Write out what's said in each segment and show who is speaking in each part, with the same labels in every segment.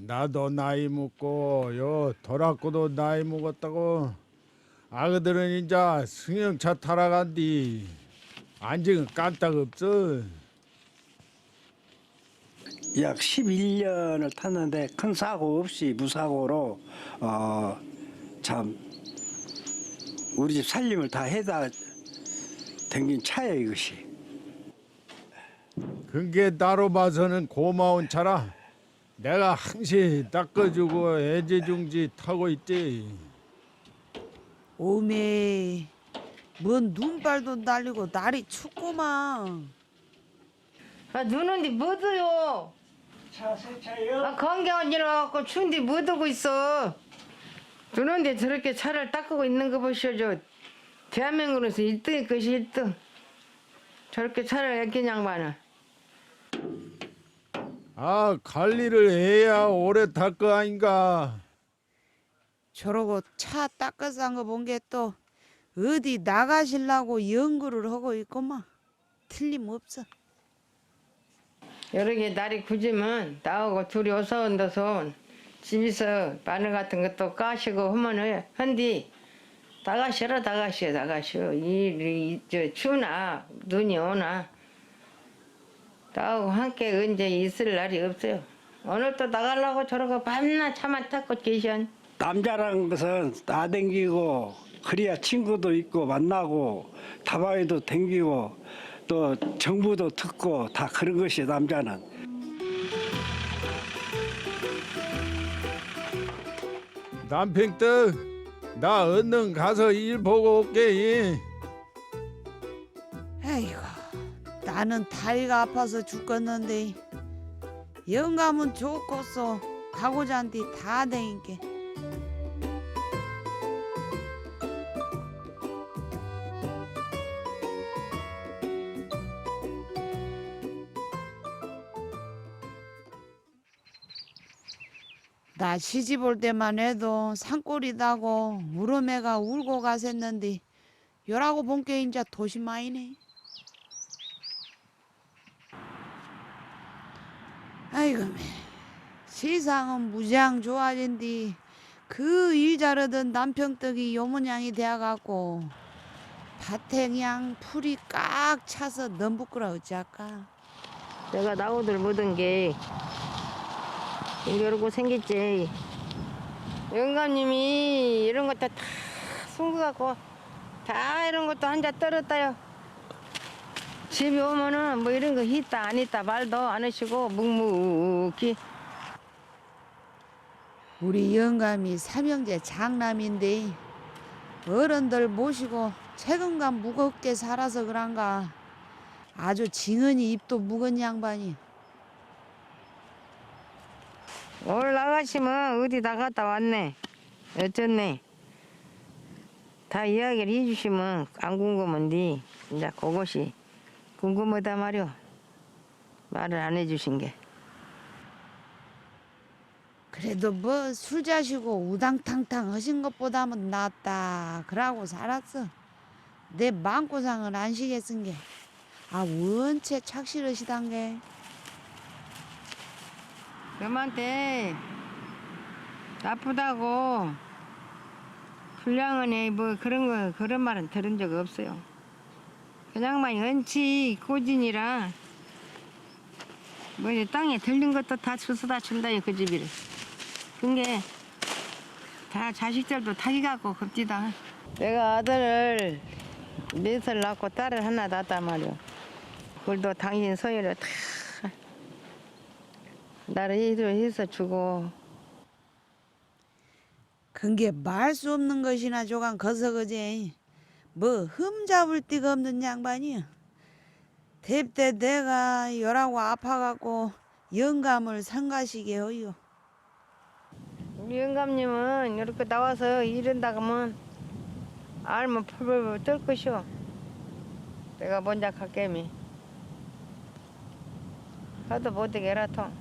Speaker 1: 나도 나이 먹고 요 도라코도 나이 먹었다고 아그들은 이제 승용차 타러 간디 안정은 깜딱 없어.
Speaker 2: 약 11년을 탔는데 큰 사고 없이 무사고로 참 우리 집 살림을 다 해다 댕긴 차예요, 이것이.
Speaker 1: 그게 나로 봐서는 고마운 차라. 내가 항시 닦아주고 애지중지 타고 있지.
Speaker 3: 오메, 뭔 눈발도 날리고 날이 춥구만.
Speaker 4: 누는데 묻어요.
Speaker 2: 차 세차예요?
Speaker 4: 건강한 일 와갖고 추운데 묻고 있어. 누는데 저렇게 차를 닦고 있는 거 보시오. 저 대한민국에서 1등이 것이 1등. 저렇게 차를 아낀 양반은.
Speaker 1: 관리를 해야 오래 탈 거 아닌가.
Speaker 3: 저러고 차 닦아서 한 거 본 게 또 어디 나가시려고 연구를 하고 있구만. 틀림없어.
Speaker 4: 여러 개 날이 굳으면 나하고 둘이 어서 온다서 집에서 마늘 같은 것도 까시고 하면은 한디 나가시라 나가시오. 일이 추나 눈이 오나 나하고 함께 언제 있을 날이 없어요. 오늘 또 나가려고 저러고 밤낮 차만 탔고 계시한.
Speaker 2: 남자라는 것은 나댕기고 그래야 친구도 있고 만나고 다방에도 댕기고 또 정부도 듣고 다 그런 것이 남자는.
Speaker 1: 남편 떡나 얼른 가서 일 보고 올게.
Speaker 3: 에이구, 나는 다리가 아파서 죽겠는데 영감은 좋고서 가고자 한디 다 댕기게. 나 시집 올 때만 해도 산골이다고 우리 애가 울고 가셨는데 요라고 본 게 인자 도시마이네. 아이고 매. 세상은 무지양 좋아진디 그 일 잘하던 남평떡이 요 모양이 되어갖고 밭에 그냥 풀이 꽉 차서 너무 부끄러워 어찌할까.
Speaker 4: 내가 나오들 묻은 게 이러고 생겼지. 영감님이 이런 것도 다 숨겨갖고 다 이런 것도 한자 떨었다요. 집에 오면은 뭐 이런 거 있다 안 있다 말도 안 하시고 묵묵히.
Speaker 3: 우리 영감이 삼형제 장남인데 어른들 모시고 책임감 무겁게 살아서 그런가 아주 징언이 입도 묵은 양반이.
Speaker 4: 오늘 나가시면 어디 나갔다 왔네. 어쩌네. 다 이야기를 해주시면 안 궁금한데 이제 그것이 궁금하다 말이오. 말을 안 해주신 게.
Speaker 3: 그래도 뭐 술 자시고 우당탕탕 하신 것보다는 낫다 그러고 살았어. 내 마음고상을 안 시게 쓴 게 원체 착실하시단 게.
Speaker 4: 그만때 나쁘다고 불량은에 뭐 그런 말은 들은 적 없어요. 그냥만 연치 꼬진이라 뭐 땅에 들린 것도 다 주워다 준다요 그 집이를. 그게 다 자식들도 타기 갖고 겁디다. 내가 아들을 넷을 낳고 딸을 하나 낳았단 말이오. 그걸도 당신 소유를 다 나를 해서 주고.
Speaker 3: 그게 말 수 없는 것이나 조간 거서거지. 뭐 흠잡을 데가 없는 양반이야. 대때 내가 열하고 아파갖고 영감을 상가시게 허요.
Speaker 4: 우리 영감님은 이렇게 나와서 이런다 그러면 알면 펄펄 떨 것이오. 내가 먼저 갈게미. 하도 못하게 해라통.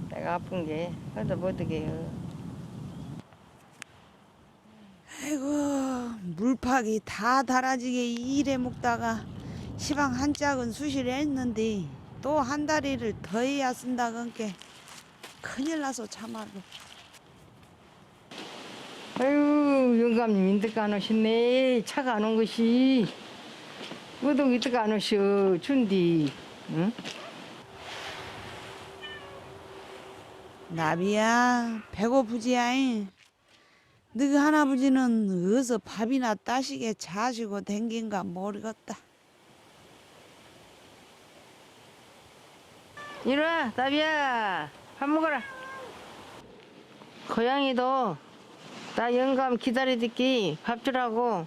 Speaker 4: 내가 아픈 게 하도 못하게 해요.
Speaker 3: 아이고 물팍이 다 달아지게 일해 먹다가 시방 한 짝은 수시를 했는데 또 한 다리를 더 해야 쓴다 건게 큰일 나서 참말로.
Speaker 4: 아유 영감님 인득 안 오셨네. 차가 안 온 것이. 우동 인득 안 오셔 준디. 응?
Speaker 3: 나비야 배고프지야잉. 너희 할아버지는 어디서 밥이나 따시게 자시고 댕긴가 모르겠다.
Speaker 4: 이리 와 나비야 밥 먹어라. 고양이도 나 영감 기다리듣기 밥 주라고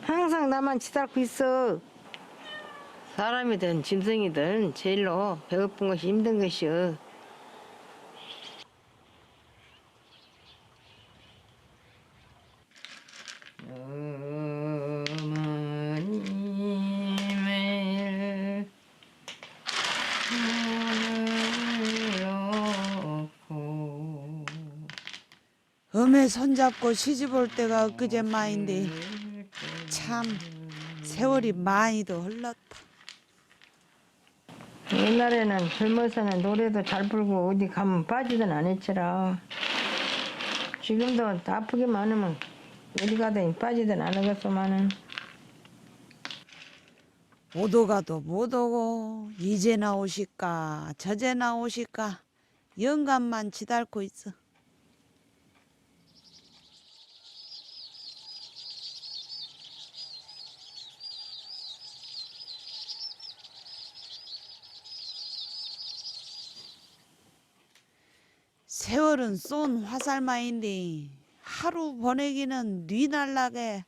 Speaker 4: 항상 나만 치닫고 있어. 사람이든 짐승이든 제일로 배고픈 것이 힘든 것이여. 어머님을 놓고
Speaker 3: 엄에 손잡고 시집올 때가 엊그제 마인데 참 세월이 많이도 흘렀다.
Speaker 4: 옛날에는 젊어서는 노래도 잘 부르고 어디 가면 빠지든 안 했지라. 지금도 아프기만 하면 어디 가든 빠지든 안 하겠소만은.
Speaker 3: 오도 가도 못 오고 이제 나오실까 저제 나오실까 영감만 지달고 있어. 세월은 쏜 화살마인데 하루 보내기는 뉘날라게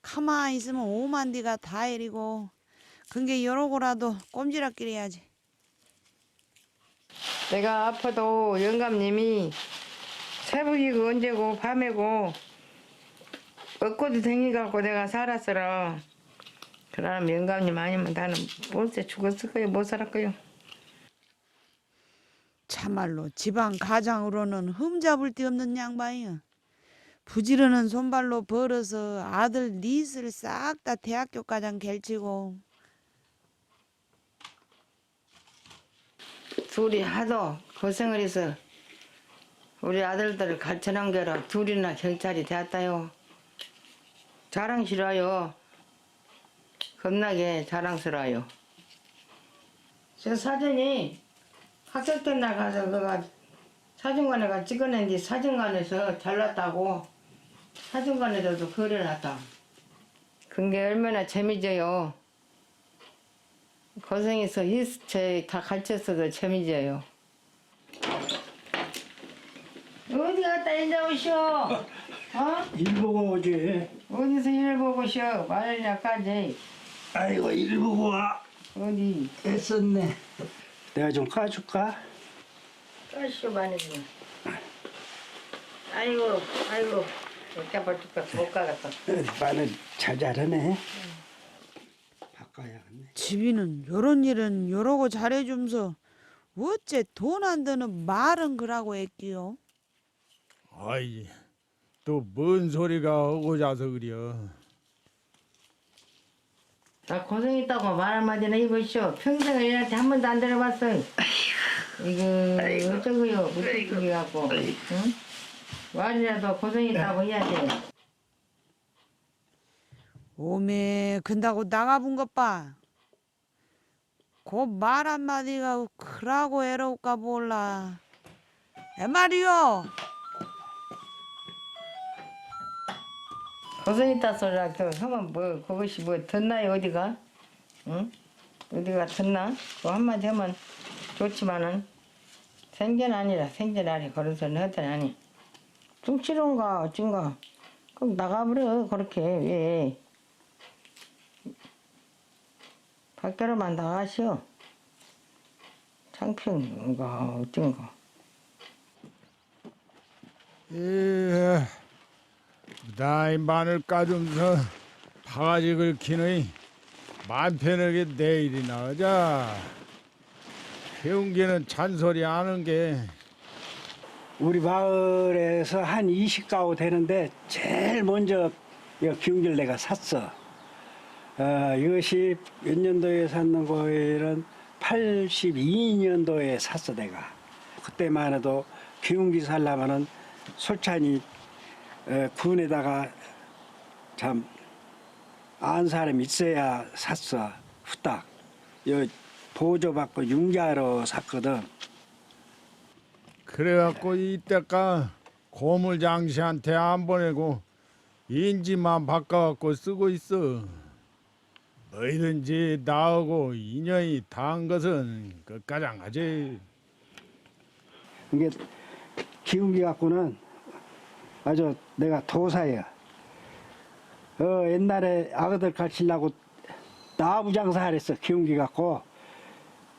Speaker 3: 가만히 있으면 오만 뒤가 다 이리고 그게 요러고라도 꼼지락길 해야지.
Speaker 4: 내가 아파도 영감님이 새벽이고 언제고 밤에고 얻고도 댕기갖고 내가 살았어라. 그러면 영감님 아니면 나는 벌써 죽었을 거요. 못 살았고요.
Speaker 3: 참말로 집안 가장으로는 흠잡을 데 없는 양반이야. 부지런한 손발로 벌어서 아들 넷을 싹 다 대학교까지 갤치고
Speaker 4: 둘이 하도 고생을 해서 우리 아들들을 가르쳐놓은 게로 둘이나 경찰이 되었다요. 자랑스러워요. 겁나게 자랑스러워요. 저 사진이 학교 때 나가서 그가 사진관에 가 찍어낸뒤 사진관에서 잘났다고 사진관에서도 그려놨다. 그게 얼마나 재미져요. 고생해서 제 다 가르쳤어도 재미져요. 어디 갔다 이제 오시오? 어?
Speaker 2: 일 보고 오지.
Speaker 4: 어디서 일 보고 오시오? 말이냐까지.
Speaker 2: 아이고 일 보고 와.
Speaker 4: 어디?
Speaker 2: 애썼네. 내가 좀 까줄까?
Speaker 4: 까시오 많이 좀. 아이고 아이고. 어깨 벌뚝 못 가겠어.
Speaker 2: 마늘 잘 자라네. 바꿔야겠네.
Speaker 3: 집이는 요런 일은 요러고 잘해주면서 어째 돈 안 드는 말은 그라고 했기요.
Speaker 1: 아이 또 뭔 소리가 오고 자서 그려.
Speaker 4: 나 고생했다고 말 한마디나 해보시오. 평생을 얘한테 한 번도 안 들어봤어. 이거 어쩌고요. 무뚝뚝이 갖고. 응? 말이라도 고생했다고 해야지.
Speaker 3: 오메 근다고 나가본 것 봐. 그 말 한마디가 그라고 애로울까 몰라. 애 말이요.
Speaker 4: 고생했다 소리라 하면 뭐 그것이 뭐 듣나요 어디가? 응? 어디가 듣나? 그거 한마디 하면 좋지만은 생전 아니라 생전 아니 그런소리는 하여튼 아니. 뚱치론가 어쩐가 꼭 나가버려 그렇게 왜 밖으로만 나가시오. 창피한가 어쩐가.
Speaker 1: 나이 마늘 까주면서 바가지 긁히느니 맘 편하게 내일이나 하자. 배운기는 잔소리 안 하는 게
Speaker 2: 우리 마을에서 한 20가구 되는데 제일 먼저 이 기운기를 내가 샀어. 이것이 몇 년도에 샀는 거에는 82년도에 샀어 내가. 그때만 해도 기운기 살려면은 솔찬히 군에다가 참 아는 사람이 있어야 샀어. 후딱. 요 보조받고 융자로 샀거든.
Speaker 1: 그래갖고 이때까 고물장씨한테 안 보내고 인지만 바꿔갖고 쓰고 있어. 뭐든지 나하고 인연이 닿은 것은 끝가장하지.
Speaker 2: 이게 기운기 갖고는 아주 내가 도사야. 옛날에 아그들 가르치려고 나무 장사를 했어. 기운기 갖고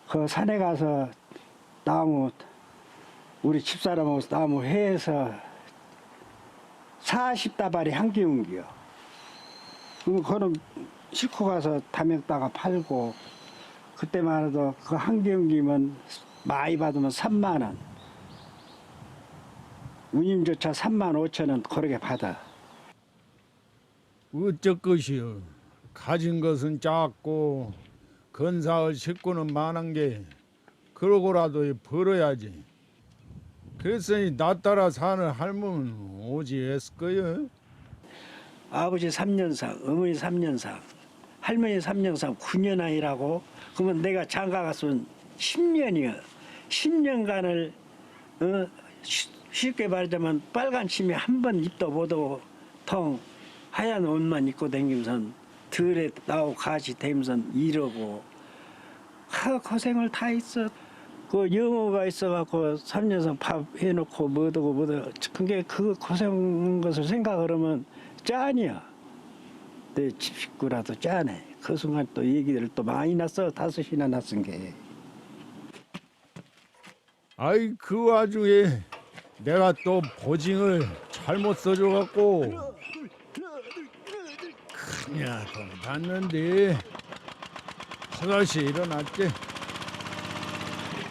Speaker 2: 그 산에 가서 나무 우리 집사람하고 나무 해서 40다발이 한 기운기요. 그거는 싣고 가서 담역다가 팔고 그때만 해도 그 한 기운기면 많이 받으면 3만 원. 운임조차 3만 5천 원 그렇게 받아.
Speaker 1: 어쩔 것이요. 가진 것은 작고 건사할 식구는 많은 게 그러고라도 벌어야지. 그랬으니 나 따라 사는 할머니는 오지 했을 거요.
Speaker 2: 아버지 3년상, 어머니 3년상, 할머니 3년상 9년 아니라고? 그러면 내가 장가 갔으면 10년이요. 10년간을 쉽게 말하자면 빨간 치마 한 번 입도 못하고 통 하얀 옷만 입고 다니면서 들에 나오고 같이 다니면서 이러고 고생을 다 했어. 그 영어가 있어갖고 3년상 밥 해놓고 뭐하고 그게 그 고생한 것을 생각하면 짠이야. 내 집 식구라도 짠해. 그 순간 또 얘기를 또 많이 났어. 5이나 났은 게.
Speaker 1: 아이 그 와중에 내가 또 보징을 잘못 써줘갖고 그냥 돈 받는데 허다시 일어났지.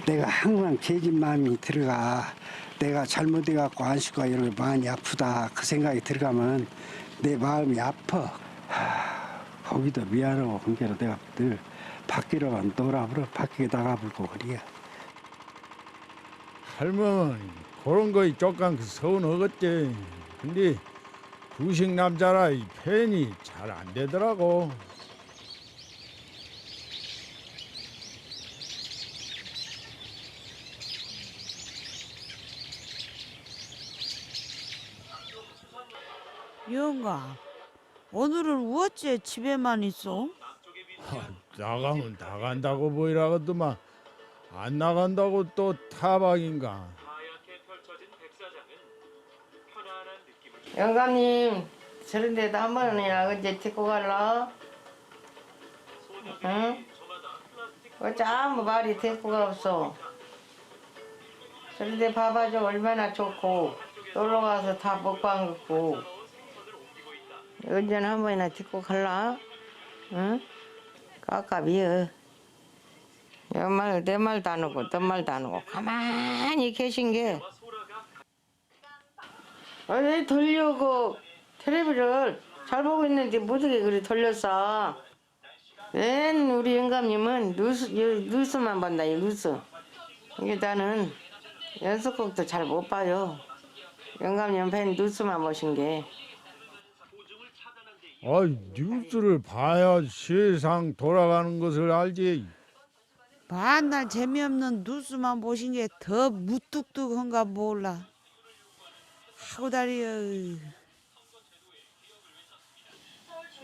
Speaker 2: 내가 항상 죄진 마음이 들어가. 내가 잘못해갖고 안식과 이런 게 많이 아프다. 그 생각이 들어가면 내 마음이 아파. 거기도 미안하고 그게로 내가 늘 밖으로만 놀아버려. 밖에 나가불고 그래야.
Speaker 1: 할머니 그런 거에 조금 서운하겠지. 근데 부식 남자라 이 표현이 잘 안 되더라고.
Speaker 3: 영가, 오늘은 어째 집에만 있어?
Speaker 1: 나가면 나간다고 보이라거더만 안 나간다고 또 타박인가.
Speaker 4: 영감님, 저런 데도 한 번이나 언제 데리고 갈라? 응? 어째 아무 말이 데리고 가 없어. 저런 데 봐봐줘 얼마나 좋고 놀러 가서 다 먹고 안 걷고 언제나 한 번이나 데리고 갈라? 응? 깝깝이여. 내 말도 안 하고 너 말도 안 하고 가만히 계신 게 왜 돌려고 텔레비를 잘 보고 있는데 못하게 그리 돌렸어. 웬 우리 영감님은 뉴스만 본다. 이 뉴스. 이게 나는 연속곡도 잘 못 봐요. 영감님 팬 뉴스만 보신 게.
Speaker 1: 아이 뉴스를 봐야 세상 돌아가는 것을 알지.
Speaker 3: 만날 재미없는 뉴스만 보신 게 더 무뚝뚝한가 몰라. 하고 다리여.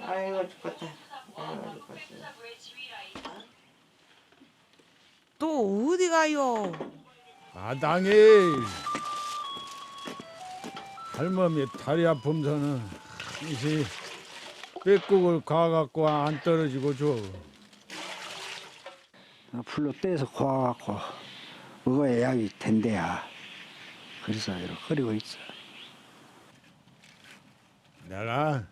Speaker 4: 아이고 죽겠다. 아이고 죽겠어.
Speaker 3: 또 어디 가요?
Speaker 1: 마당에 할머니 다리 아픔서는 항시 뺏국을 가갖고 안 떨어지고 줘.
Speaker 2: 불로 떼서 고아갖고 먹어야 약이 된대야. 그래서 이렇게 끓이고 있어.
Speaker 1: 내가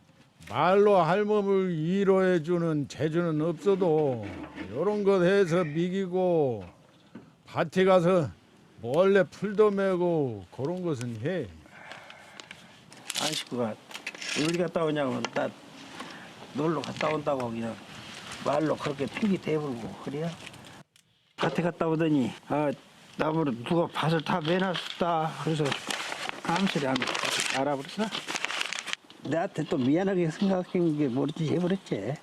Speaker 1: 말로 할멈을 위로해주는 재주는 없어도 요런 것 해서 미기고 밭에 가서 몰래 풀도 메고 그런 것은 해.
Speaker 2: 안 식구가 어디 갔다 오냐고 나 놀러 갔다 온다고 그냥 말로 그렇게 핑계 대불고 그래요. 밭에 갔다 오더니 나무를 누가 밭을 다 매놨다. 그래서 아무 소리 안 알아버렸어. 나한테 또 미안하게 생각한 게 모르지 해버렸지.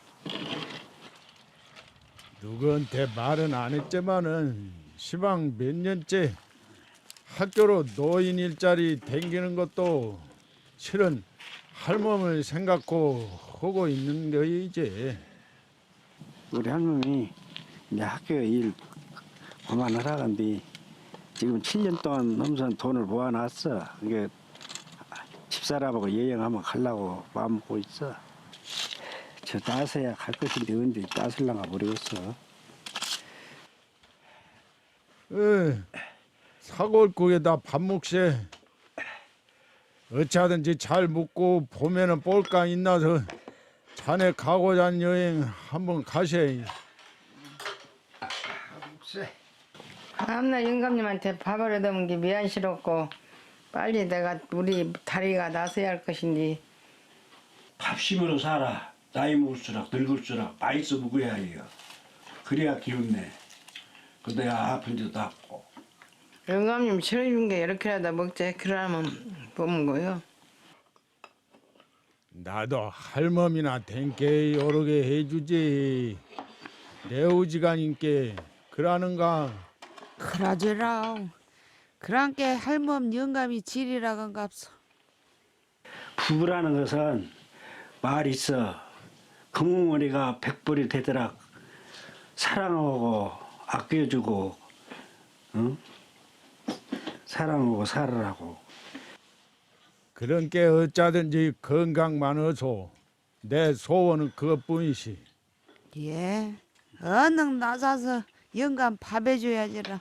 Speaker 1: 누구한테 말은 안 했지만은 시방 몇 년째 학교로 노인 일자리 댕기는 것도 실은 할멈을 생각고 하고 있는 거이지.
Speaker 2: 우리 할머니 이제 학교에 일 그만하라간디 지금 7년 동안 넘선 돈을 모아놨어. 이게 집사람하고 여행 한번 가려고 마음 먹고 있어. 저 따서야 갈 것인데 언제 따설랑가 모르겠어.
Speaker 1: 사골국에다 밥 먹세. 어찌하든지 잘 먹고 봄에는 볼까 있나서 자네 가고자 하는 여행 한번 가세.
Speaker 4: 다음날 영감님한테 밥을 얻어먹은 게 미안스럽고 빨리 내가 우리 다리가 나서야 할 것인지.
Speaker 2: 밥심으로 살아. 나이 먹을수록 늙을수록 맛있어 먹어야 해요. 그래야 기운내. 그 내가 아픈 데도 낫고.
Speaker 4: 영감님 차려준 게 이렇게라도 먹자. 그러면 못 먹어요.
Speaker 1: 나도 할멈이나 댕게 여러 개 해주지. 내 오지간인께 그러는가.
Speaker 3: 그러지라. 그랑께 할멈 영감이 지리라간갑소.
Speaker 2: 부부라는 것은 말 있어. 금웅머리가 백벌이 되더라. 사랑하고 아껴주고, 응? 사랑하고 살으라고.
Speaker 1: 그런 게 어쩌든지 건강만 어소. 내 소원은 그것뿐이시.
Speaker 3: 예. 얼른 나서서 영감 밥 해줘야지라.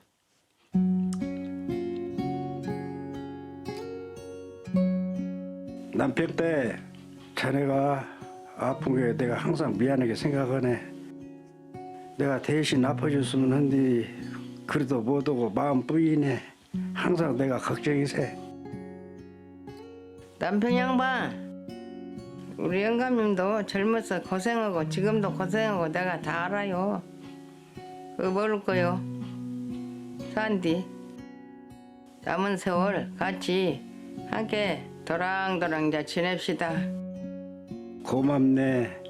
Speaker 2: 남편 때 자네가 아픈 게 내가 항상 미안하게 생각하네. 내가 대신 아파줬으면 한디 그래도 못 오고 마음 뿌이네. 항상 내가 걱정이세.
Speaker 4: 남편 양반, 우리 영감님도 젊어서 고생하고 지금도 고생하고 내가 다 알아요. 그거 모를 거요. 산디 남은 세월 같이 함께 도랑도랑 이제 지냅시다.
Speaker 2: 고맙네.